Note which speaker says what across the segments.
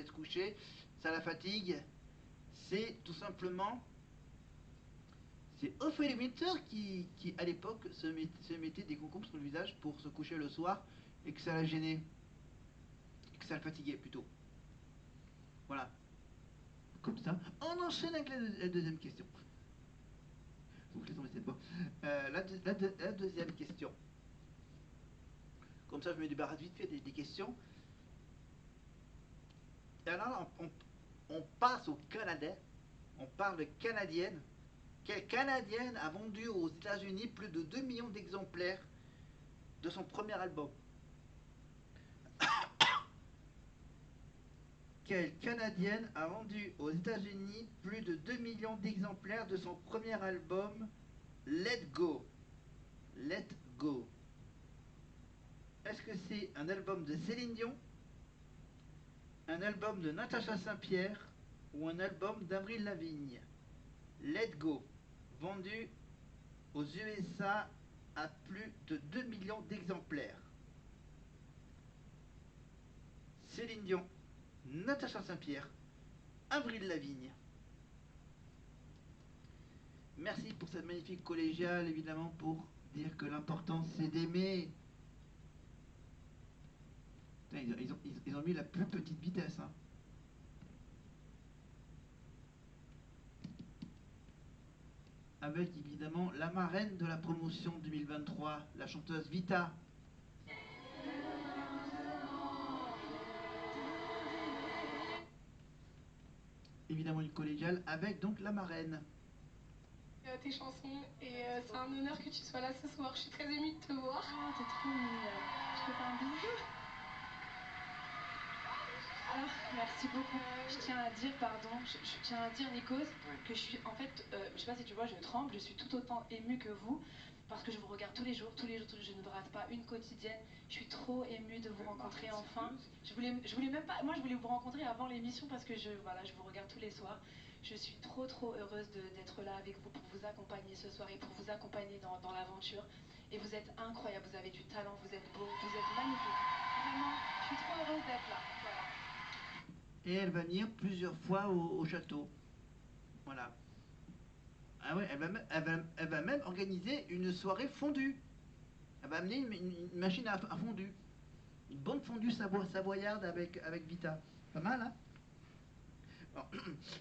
Speaker 1: d'aller se coucher, ça la fatigue. C'est tout simplement... C'est Ophélie Winter qui à l'époque, se mettait des concombres sur le visage pour se coucher le soir et que ça la gênait. Et que ça la fatiguait plutôt. Voilà. Comme ça, on enchaîne avec la deuxième question. Faut que je les tombe cette fois. La deuxième question. Comme ça, je me débarrasse vite fait des questions. Et alors, on passe au Canada. On parle de canadienne. Quelle canadienne a vendu aux États-Unis plus de 2 millions d'exemplaires de son premier album? Quelle canadienne a vendu aux États-Unis plus de 2 millions d'exemplaires de son premier album Let Go? Let Go. Est-ce que c'est un album de Céline Dion, un album de Natacha Saint-Pierre ou un album d'Avril Lavigne? Let Go, vendu aux USA à plus de 2 millions d'exemplaires. Céline Dion, Natacha Saint-Pierre, Avril Lavigne. Merci pour cette magnifique collégiale, évidemment, pour dire que l'important c'est d'aimer. Ils ont mis la plus petite vitesse. Hein. Avec évidemment la marraine de la promotion 2023, la chanteuse Vita. Évidemment une collégiale avec donc la marraine.
Speaker 2: Tes chansons et c'est un honneur que tu sois là ce soir. Je suis très émue de te voir.
Speaker 3: Oh, t'es trop mignonne. Je te fais un bisou. Alors, merci beaucoup. Je tiens à dire, pardon, je tiens à dire, Nikos, que je suis, en fait, je sais pas si tu vois, je tremble, je suis tout autant émue que vous, parce que je vous regarde tous les jours, je ne rate pas une quotidienne. Je suis trop émue de vous rencontrer enfin. Je voulais même pas, moi je voulais vous rencontrer avant l'émission parce que je vous regarde tous les soirs. Je suis trop heureuse d'être là avec vous pour vous accompagner ce soir et pour vous accompagner dans l'aventure. Et vous êtes incroyable, vous avez du talent, vous êtes beau, vous êtes magnifique. Vraiment, je suis trop heureuse d'être là. Voilà.
Speaker 1: Et elle va venir plusieurs fois au château. Voilà. Ah ouais, elle va même organiser une soirée fondue. Elle va amener une machine à fondue. Une bonne fondue savoyarde avec Vita. Pas mal, hein? Alors,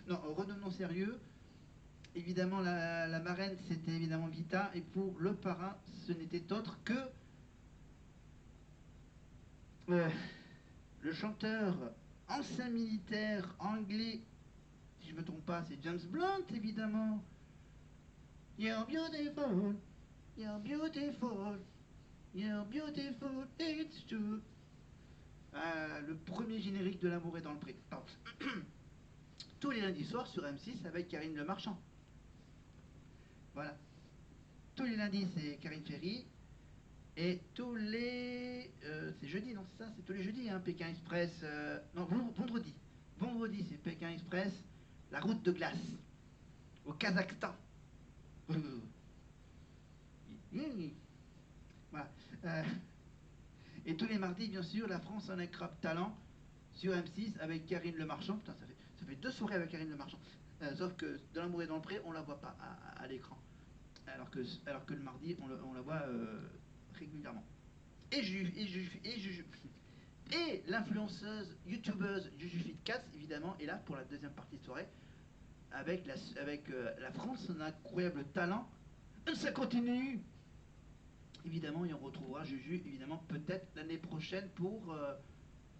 Speaker 1: non, redevenons sérieux. Évidemment, la marraine, c'était évidemment Vita. Et pour le parrain, ce n'était autre que le chanteur ancien militaire anglais, si je ne me trompe pas, c'est James Blunt, évidemment. You're beautiful, you're beautiful, you're beautiful, it's true. Le premier générique de L'amour est dans le pré. Pardon. Tous les lundis soirs sur M6 avec Karine Le Marchand. Voilà. Tous les lundis, c'est Karine Ferry. Et tous les... c'est jeudi, non, c'est ça? C'est tous les jeudis, hein, Pékin Express. Non, vendredi. Vendredi, c'est Pékin Express. La route de glace. Au Kazakhstan. Voilà. Et tous les mardis, bien sûr, La France en incroyable talent sur M6 avec Karine Le Marchand. Putain, ça fait 2 soirées avec Karine Le Marchand. Sauf que dans L'amour et dans le pré, on la voit pas à l'écran. Alors que le mardi, on la voit régulièrement. Et l'influenceuse, youtubeuse Jujufit Cats, évidemment, est là pour la deuxième partie de soirée. Avec la France, un incroyable talent. Ça continue. Évidemment, et on retrouvera Juju, évidemment, peut-être l'année prochaine pour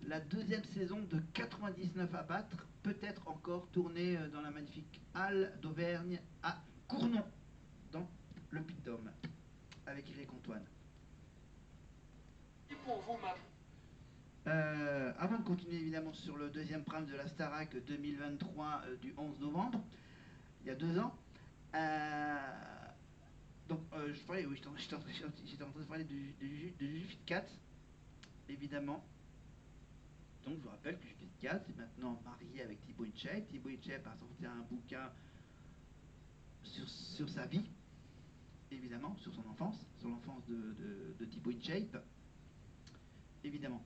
Speaker 1: la deuxième saison de 99 à battre. Peut-être encore tournée dans la magnifique halle d'Auvergne à Cournon, dans le Puy-de-Dôme, avec Eric Antoine.
Speaker 4: Et pour vous, ma...
Speaker 1: Avant de continuer évidemment sur le deuxième prime de la Starac 2023 du 11 novembre, il y a 2 ans, donc je parlais, oui, j'étais en train de parler de Jujufit Cat, évidemment. Donc je vous rappelle que Jujufit Cat est maintenant marié avec Thibaut InShape. Thibaut InShape a sorti un bouquin sur sa vie, évidemment, sur son enfance, sur l'enfance de Thibaut InShape, évidemment.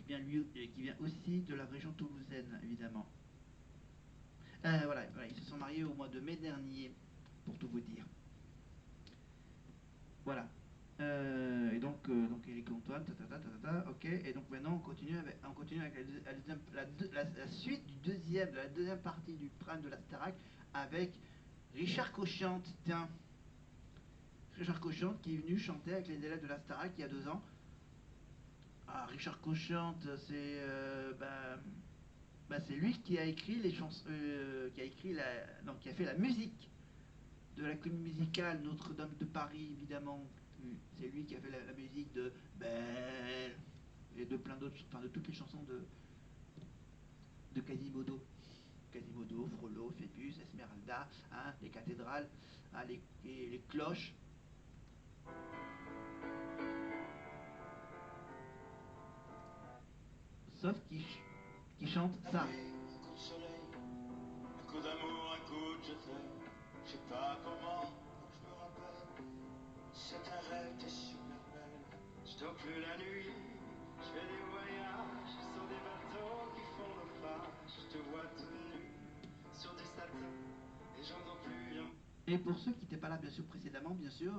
Speaker 1: qui vient aussi de la région toulousaine, évidemment. Voilà, ils se sont mariés au mois de mai dernier, pour tout vous dire. Voilà. Donc Eric Antoine, ok. Et donc maintenant on continue avec la suite de la deuxième partie du prime de la Starac avec Richard Cochiante. Tiens, Richard Cochiante qui est venu chanter avec les élèves de la Starac il y a 2 ans. Ah, Richard Cochiante, c'est lui qui a écrit les chansons, qui a fait la musique de la comédie musicale Notre-Dame de Paris, évidemment. C'est lui qui a fait la musique de Belle et de plein d'autres, enfin de toutes les chansons de Quasimodo. Quasimodo, Frollo, Phébus, Esmeralda, hein, les cathédrales, hein, les cloches. Sauf qui chante ça.
Speaker 4: Un coup de soleil, un coup d'amour, un coup de je t'aime. Je sais pas comment, faut que je me rappelle. C'est un rêve, t'es super belle. Je dors plus la nuit, je fais des voyages sur des bateaux qui font naufrage. Je te vois toute nue sur du satin et j'entends plus rien.
Speaker 1: Et pour ceux qui n'étaient pas là bien sûr précédemment, bien sûr,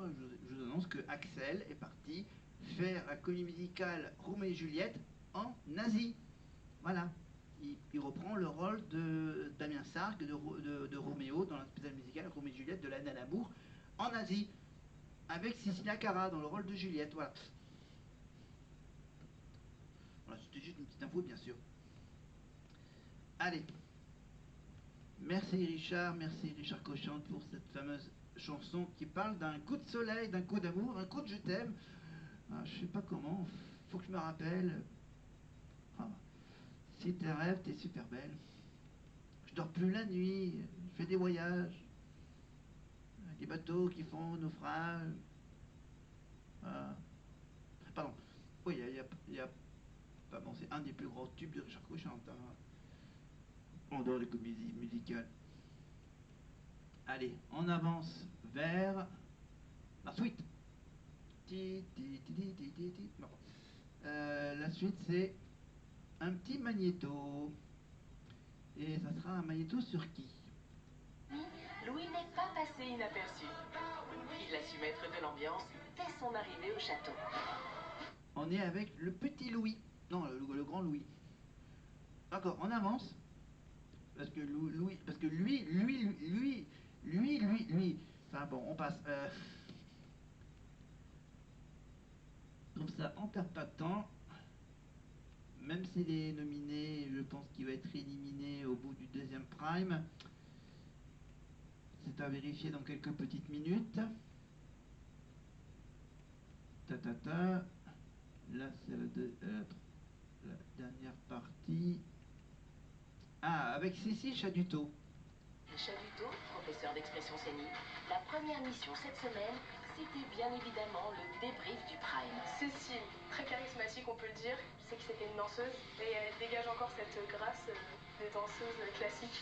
Speaker 1: je vous annonce que Axel est parti faire la comédie musicale Roméo et Juliette en Asie. Voilà. Il reprend le rôle de Damien Sargue, de Roméo dans la spéciale musicale Roméo et Juliette de l'année à l'amour en Asie, avec Cecilia Cara dans le rôle de Juliette. Voilà. Voilà, c'était juste une petite info, bien sûr. Allez. Merci Richard Cochante pour cette fameuse chanson qui parle d'un coup de soleil, d'un coup d'amour, d'un coup de je t'aime. Ah, je sais pas comment, faut que je me rappelle. Ah, si tes rêves, t'es super belle. Je dors plus la nuit, je fais des voyages, des bateaux qui font naufrage. Ah. Pardon. Oui, bon, c'est un des plus grands tubes de Richard Cochante, hein, en dehors des comédies musicales. Allez, on avance vers la suite. Non. La suite, c'est un petit magnéto. Et ça sera un magnéto sur qui?
Speaker 5: Louis n'est pas passé inaperçu. Il a su mettre de l'ambiance dès son arrivée au château.
Speaker 1: On est avec le petit Louis. Non, le grand Louis. D'accord, on avance. Parce que lui. Enfin bon, on passe. Comme ça, on perd pas de temps. Même s'il est nominé, je pense qu'il va être éliminé au bout du deuxième prime. C'est à vérifier dans quelques petites minutes. Là, c'est la dernière partie. Ah, avec Cécile Chaduto.
Speaker 5: Chaduto, professeur d'expression scénique, la première mission cette semaine, c'était bien évidemment le débrief du Prime.
Speaker 2: Cécile, très charismatique, on peut le dire. Je sais que c'était une danseuse et elle dégage encore cette grâce des danseuses classiques.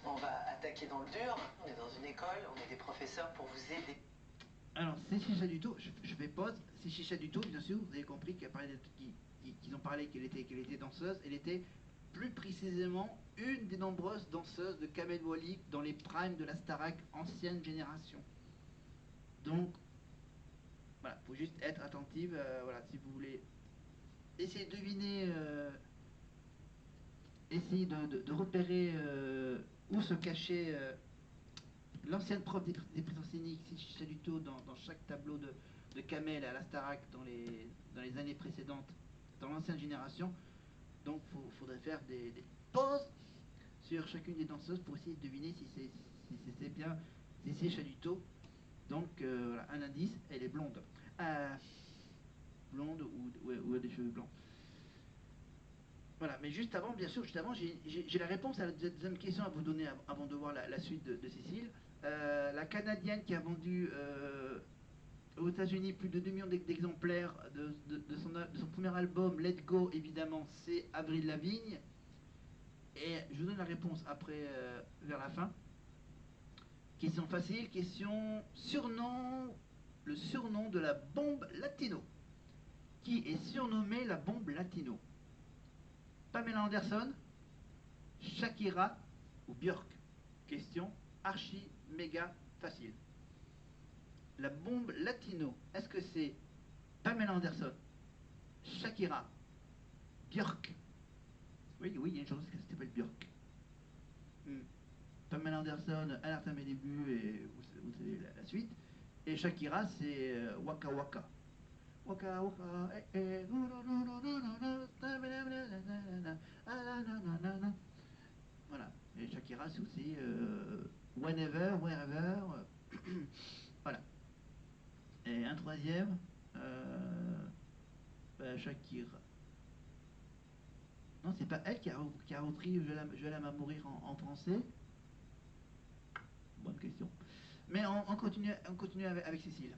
Speaker 6: On va attaquer dans le dur. On est dans une école, on est des professeurs pour vous aider.
Speaker 1: Alors, Cécile Chaduto, je fais pause. Cécile Chaduto, bien sûr, vous avez compris qu'ils ont parlé qu'elle était danseuse. Elle était plus précisément une des nombreuses danseuses de Kamel Wally dans les primes de la Starac ancienne génération. Donc, voilà, faut juste être attentive. Voilà, si vous voulez essayer de deviner, essayer de repérer où se cachait l'ancienne prof d'expression scénique, Cécile Chaduto, dans chaque tableau de Kamel à la Starac dans les années précédentes, dans l'ancienne génération. Donc il faudrait faire des pauses sur chacune des danseuses pour essayer de deviner si c'est bien Cécile Chaduto. Donc voilà, un indice, elle est blonde. Blonde ou a des cheveux blancs. Voilà, mais juste avant, bien sûr, j'ai la réponse à la deuxième question à vous donner avant de voir la suite de Cécile. La Canadienne qui a vendu aux États-Unis plus de 2 millions d'exemplaires de son premier album Let Go, évidemment, c'est Avril Lavigne. Et je vous donne la réponse après, vers la fin. Question facile, question surnom, le surnom de la bombe latino. Qui est surnommée la bombe latino? Pamela Anderson, Shakira ou Björk? Question archi méga facile. La bombe latino, est-ce que c'est Pamela Anderson, Shakira, Björk? Oui, oui, il y a une chanson qui s'appelle Björk. Pamela Anderson, Alerte à mes débuts, et vous savez la suite. Et Shakira, c'est Waka Waka. Waka Waka, voilà. Et Shakira, c'est aussi Whenever, Wherever. Voilà. Et un troisième, Shakira. Non, c'est pas elle qui a repris Je l'aime à mourir en français. Bonne question. Mais on continue avec Cécile.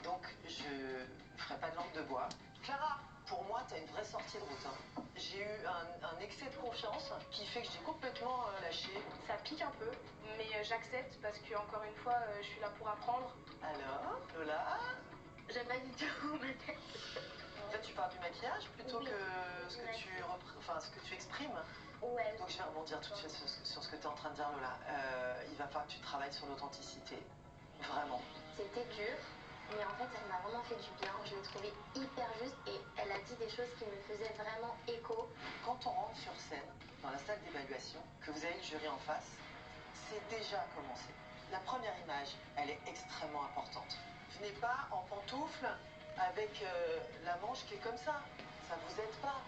Speaker 6: Donc, je ne ferai pas de langue de bois. Clara, pour moi, tu as une vraie sortie de route. Hein. J'ai eu un excès de confiance qui fait que j'ai complètement lâché.
Speaker 2: Ça pique un peu, mais j'accepte parce que, encore une fois, je suis là pour apprendre.
Speaker 6: Alors, Lola?
Speaker 5: J'aime pas du tout ma tête.
Speaker 6: En fait, tu parles du maquillage plutôt
Speaker 5: Oui.
Speaker 6: que ce que tu exprimes.
Speaker 5: Ouais.
Speaker 6: Donc je vais rebondir tout de suite sur ce que tu es en train de dire, Lola. Il va falloir que tu travailles sur l'authenticité. Vraiment.
Speaker 5: C'était dur, mais en fait, ça m'a vraiment fait du bien. Je l'ai trouvée hyper juste et elle a dit des choses qui me faisaient vraiment écho.
Speaker 6: Quand on rentre sur scène, dans la salle d'évaluation, que vous avez le jury en face, c'est déjà commencé. La première image, elle est extrêmement importante. Venez pas en pantoufles avec la manche qui est comme ça. Ça vous aide pas.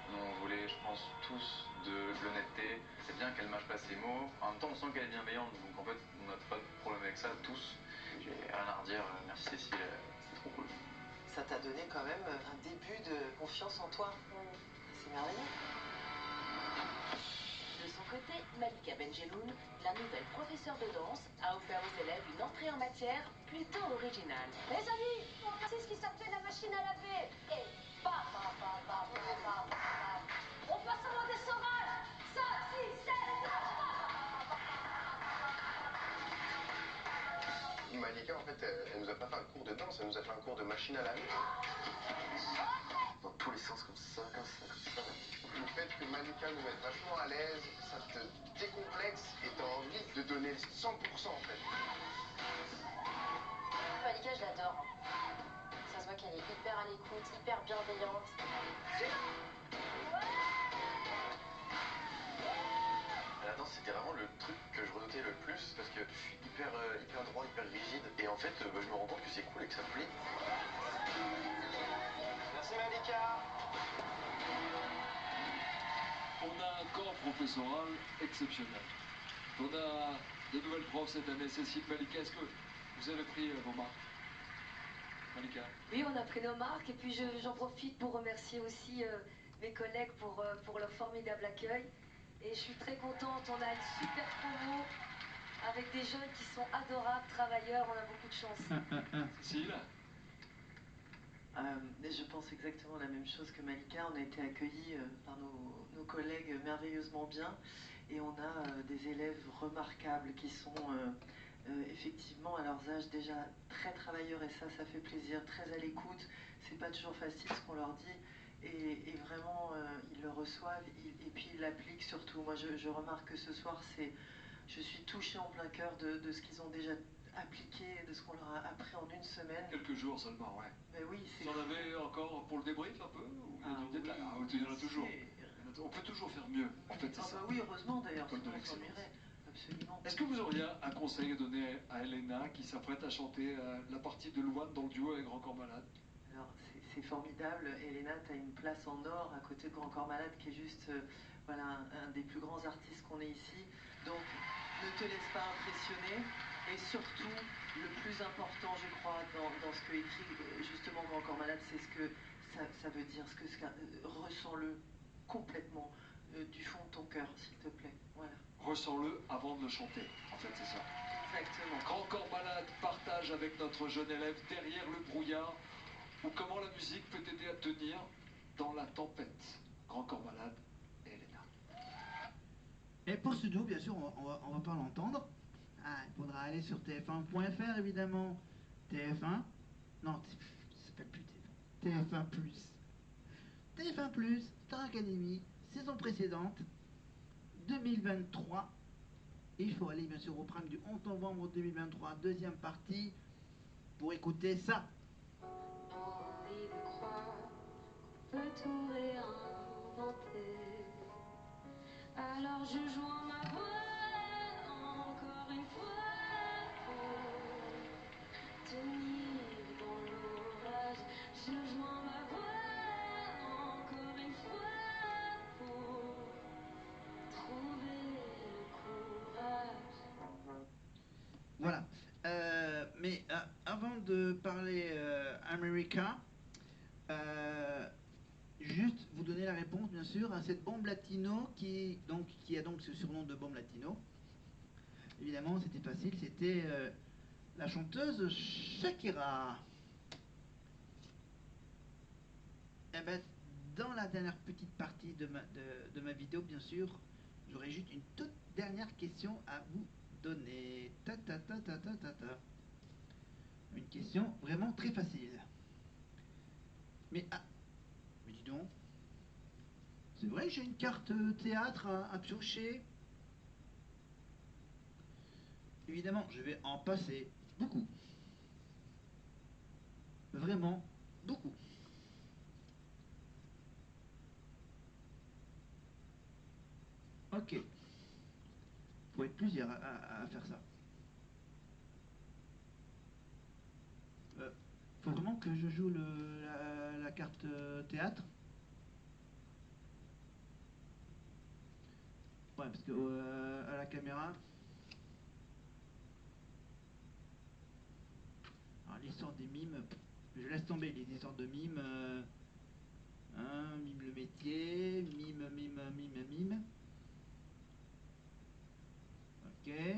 Speaker 7: On voulait, je pense, tous de l'honnêteté. C'est bien qu'elle mâche pas ses mots. En même temps, on sent qu'elle est bienveillante. Donc en fait, on n'a pas de problème avec ça, tous. J'ai rien à redire. Merci Cécile, c'est trop cool.
Speaker 6: Ça t'a donné quand même un début de confiance en toi. C'est merveilleux.
Speaker 5: De son côté, Malika Benjeloun, la nouvelle professeure de danse, a offert aux élèves une entrée en matière plutôt originale.
Speaker 8: Les amis, on regarde ce qui sortait de la machine à laver. Et bam, bam, bam, bam, bam, bam, bam. On passe à l'heure des sauvages. 5, 6, 7,
Speaker 9: Malika, en fait, elle nous a pas fait un cours de danse, elle nous a fait un cours de machine à laver. Dans tous les sens, comme ça, comme ça, comme ça. Le fait que Malika nous mette vachement à l'aise, ça te décomplexe et t'as envie de donner 100% en fait.
Speaker 5: Malika, je l'adore. Ça se voit qu'elle est hyper à l'écoute, hyper bienveillante.
Speaker 9: La danse, c'était vraiment le truc que je redoutais le plus parce que je suis hyper droit, hyper rigide et en fait, je me rends compte que c'est cool et que ça me plaît. Merci Malika.
Speaker 10: On a un corps professoral exceptionnel. On a de nouvelles profs cette année. Cécile, Malika, est-ce que vous avez pris vos marques? Malika?
Speaker 8: Oui, on a pris nos marques et puis j'en profite pour remercier aussi mes collègues pour leur formidable accueil. Et je suis très contente, on a une super promo avec des jeunes qui sont adorables, travailleurs, on a beaucoup de chance.
Speaker 10: Cécile?
Speaker 6: Je pense exactement la même chose que Malika. On a été accueillis par nos collègues merveilleusement bien et on a des élèves remarquables qui sont effectivement à leurs âges déjà très travailleurs et ça fait plaisir, très à l'écoute. C'est pas toujours facile ce qu'on leur dit et vraiment ils le reçoivent et puis ils l'appliquent surtout. Moi je remarque que ce soir je suis touchée en plein cœur de ce qu'ils ont déjà appliqué, de ce qu'on leur a appris en une semaine.
Speaker 10: Quelques jours seulement, ouais.
Speaker 6: Mais oui, c'est...
Speaker 10: Vous en avez encore pour le débrief un peu ou il y a du détail?
Speaker 6: Oui,
Speaker 10: il y en a toujours. On peut toujours faire mieux, en fait, c'est ça.
Speaker 6: Bah oui, heureusement d'ailleurs,
Speaker 10: École de
Speaker 6: sinon on
Speaker 10: l'excellence.
Speaker 6: s'ennuierait. Absolument.
Speaker 10: Est-ce que vous auriez un conseil à donner à Elena qui s'apprête à chanter la partie de Louane dans le duo avec Grand Corps Malade?
Speaker 6: Alors c'est formidable, Elena, tu as une place en or à côté de Grand Corps Malade qui est juste voilà, un des plus grands artistes qu'on ait ici. Donc ne te laisse pas impressionner et surtout le plus important je crois dans ce que écrit justement Grand Corps Malade, c'est ce que ça veut dire, ressens-le complètement du fond de ton cœur s'il te plaît. Voilà.
Speaker 10: Ressens-le avant de le chanter, en fait c'est ça.
Speaker 6: Exactement.
Speaker 10: Grand Corps Malade partage avec notre jeune élève Derrière le brouillard ou comment la musique peut aider à tenir dans la tempête. Grand Corps Malade et Elena.
Speaker 1: Et pour ce duo, bien sûr, on va pas l'entendre. Ah, il faudra aller sur tf1.fr évidemment. TF1. Non, ça s'appelle plus TF1. TF1+. TF1+. Star Academy, saison précédente, 2023. Et il faut aller bien sûr au programme du 11 novembre 2023, deuxième partie, pour écouter ça.
Speaker 11: Envie de croire qu'on peut tout réinventer. Alors je joins ma voix encore une fois pour tenir dans l'orage. Je joins ma voix encore une fois pour trouver le courage.
Speaker 1: Voilà. Mais avant de parler America, juste vous donner la réponse bien sûr à cette bombe latino qui a donc ce surnom de bombe latino. Évidemment, c'était facile, c'était la chanteuse Shakira. Eh ben, dans la dernière petite partie de ma vidéo, bien sûr, j'aurai juste une toute dernière question à vous donner. Une question vraiment très facile. Mais dis donc, c'est vrai que j'ai une carte théâtre à piocher. Évidemment, je vais en passer beaucoup. Vraiment beaucoup. Ok. Faut être plusieurs à faire ça. Faut vraiment que je joue la carte théâtre. Ouais, parce que à la caméra. Alors l'histoire des mimes, je laisse tomber les histoires de mimes. Mime le métier, mime. Ok.